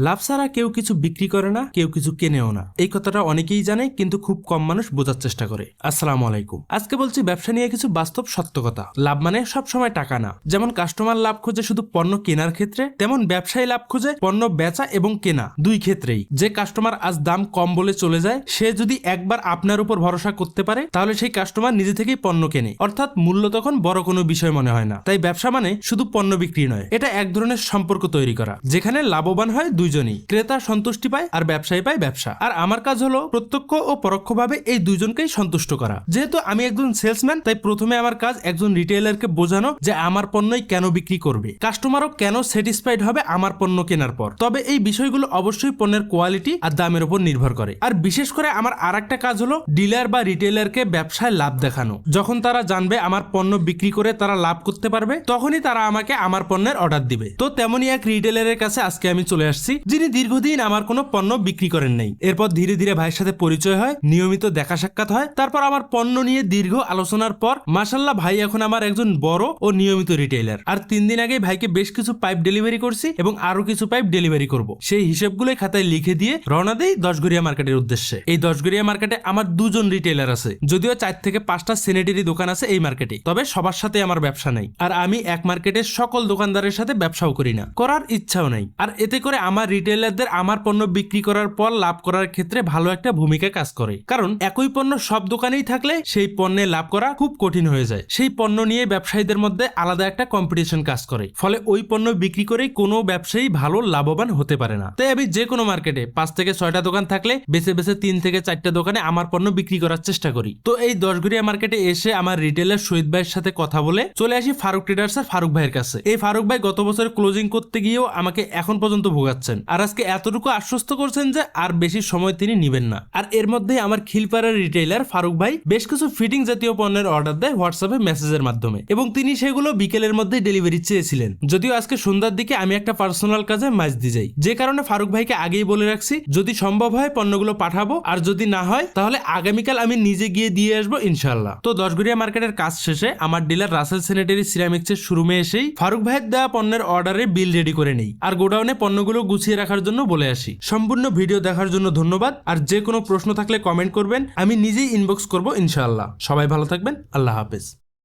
লাভ ছাড়া কেউ কিছু বিক্রি করে না, কেউ কিছু কেনেও না। এই কথাটা অনেকেই জানে, কিন্তু খুব কম মানুষ বোঝার চেষ্টা করে। আসসালামু আলাইকুম। আজকে বলছি ব্যবসা নিয়ে কিছু বাস্তব সত্য কথা। লাভ মানে সব সময় টাকা না। যেমন কাস্টমার লাভ খোঁজে শুধু পণ্য কেনার ক্ষেত্রে, তেমন ব্যবসায়ী লাভ খোঁজে পণ্য বেচা এবং কেনা দুই ক্ষেত্রেই। যে কাস্টমার আজ দাম কম বলে চলে যায়, সে যদি একবার আপনার উপর ভরসা করতে পারে, তাহলে সেই কাস্টমার নিজে থেকেই পণ্য কেনে, অর্থাৎ মূল্য তখন বড় কোনো বিষয় মনে হয় না। তাই ব্যবসা মানে শুধু পণ্য বিক্রি নয়, এটা এক ধরনের সম্পর্ক তৈরি করা, যেখানে লাভবান হয় দুইজনই। ক্রেতা সন্তুষ্টি পায় আর ব্যবসায়ী পায় ব্যবসা। আর আমার কাজ হলো প্রত্যক্ষ ও পরোক্ষভাবে এই দুইজনকেই সন্তুষ্ট করা। যেহেতু আমি একজন সেলসম্যান, তাই প্রথমে আমার কাজ একজন রিটেইলারকে বোঝানো যে আমার পণ্যই কেন বিক্রি করবে, কাস্টমারও কেন স্যাটিসফাইড হবে আমার পণ্য কেনার পর। তবে এই বিষয়গুলো অবশ্যই পণ্যের কোয়ালিটি আর দামের উপর নির্ভর করে। আর বিশেষ করে আমার আরেকটা কাজ হলো ডিলার বা রিটেইলারকে ব্যবসায় লাভ দেখানো। যখন তারা জানবে আমার পণ্য বিক্রি করে তারা লাভ করতে পারবে, তখনই তারা আমাকে আমার পণ্যের অর্ডার দিবে। তো তেমনই এক রিটেইলারের কাছে আজকে আমি চলে আসছি, যিনি দীর্ঘদিন আমার কোনো পণ্য বিক্রি করেন নাই। এরপর ধীরে ধীরে ভাইয়ের সাথে পরিচয় হয়, নিয়মিত দেখা সাক্ষাৎ হয়। তারপর আমার পণ্য নিয়ে দীর্ঘ আলোচনার পর মাশাআল্লাহ ভাই এখন আমার একজন বড় ও নিয়মিত রিটেইলার। আর 3 দিন আগে ভাইকে বেশ কিছু পাইপ ডেলিভারি করছি এবং আরো কিছু পাইপ ডেলিভারি করব। সেই হিসেবগুলো খাতায় লিখে দিয়ে রওনা দেই দশগড়িয়া মার্কেটের উদ্দেশ্যে। এই দশগড়িয়া মার্কেটে আমার দুজন রিটেইলার আছে, যদিও 4 থেকে 5টা স্যানিটারি দোকান আছে এই মার্কেটে, তবে সবার সাথে আমার ব্যবসা নাই। আর আমি এক মার্কেটের সকল দোকানদারের সাথে ব্যবসাও করি না, করার ইচ্ছাও নাই। আর এতে করে আমার রিটেইলারদের আমার পণ্য বিক্রি করার পর লাভ করার ক্ষেত্রে ভালো একটা ভূমিকা কাজ করে। কারণ একই পণ্য সব দোকানেই থাকলে সেই পণ্যে লাভ করা খুব কঠিন হয়ে যায়। সেই পণ্য নিয়ে ব্যবসায়ীদের মধ্যে আলাদা একটা কম্পিটিশন কাজ করে, ফলে ওই পণ্য বিক্রি করে কোনো ব্যবসায়ী ভালো লাভবান হতে পারে না। তাই আমি যে কোনো মার্কেটে 5 থেকে 6টা দোকান থাকলে বেছে বেছে 3 থেকে 4টা দোকানে আমার পণ্য বিক্রি করার চেষ্টা করি। তো এই দশগড়িয়া মার্কেটে এসে আমার রিটেইলার শহীদ ভাইয়ের সাথে কথা বলে চলে আসি ফারুক ট্রেডার্স এর ফারুক ভাইয়ের কাছে। এই ফারুক ভাই গত বছর ক্লোজিং করতে গিয়েও আমাকে এখন পর্যন্ত ভোগাচ্ছেন, আর আজকে এতটুকু আশ্বস্ত করছেন যে আর বেশি সময় তিনি নিবেন না। আর এর মধ্যে আমার খিলপাড়ার রিটেইলার ফারুক ভাই বেশ কিছু ফিটিং জাতীয় পণ্যের অর্ডার দেয় হোয়াটসঅ্যাপে মেসেজের মাধ্যমে, এবং তিনি সেগুলো বিকেলের মধ্যে ডেলিভারি চেয়েছিলেন। যদিও আজকে সন্ধ্যার দিকে আমি একটা পার্সোনাল কাজে মাঝদি যাই, যে কারণে ফারুক ভাইকে আগেই বলে রাখছি যদি সম্ভব হয় পণ্যগুলো পাঠাবো, আর যদি না হয় তাহলে আগামীকাল আমি নিজে গিয়ে দিয়ে আসবো ইনশাআল্লাহ। তো দশগড়িয়া মার্কেটের কাজ শেষে আমার ডিলার রাসেল স্যানিটারি সিরামিক্সের শোরুমে এসেই ফারুক ভাইয়ের দেওয়া পণ্যের অর্ডারে বিল রেডি করে নেই, আর গোডাউনে পণ্যগুলো গুছিয়ে রাখার জন্য বলে আসি। সম্পূর্ণ ভিডিও দেখার জন্য ধন্যবাদ। আর যে কোনো প্রশ্ন থাকলে কমেন্ট করবেন, আমি নিজেই ইনবক্স করবো ইনশাআল্লাহ। সবাই ভালো থাকবেন, আল্লাহ হাফেজ।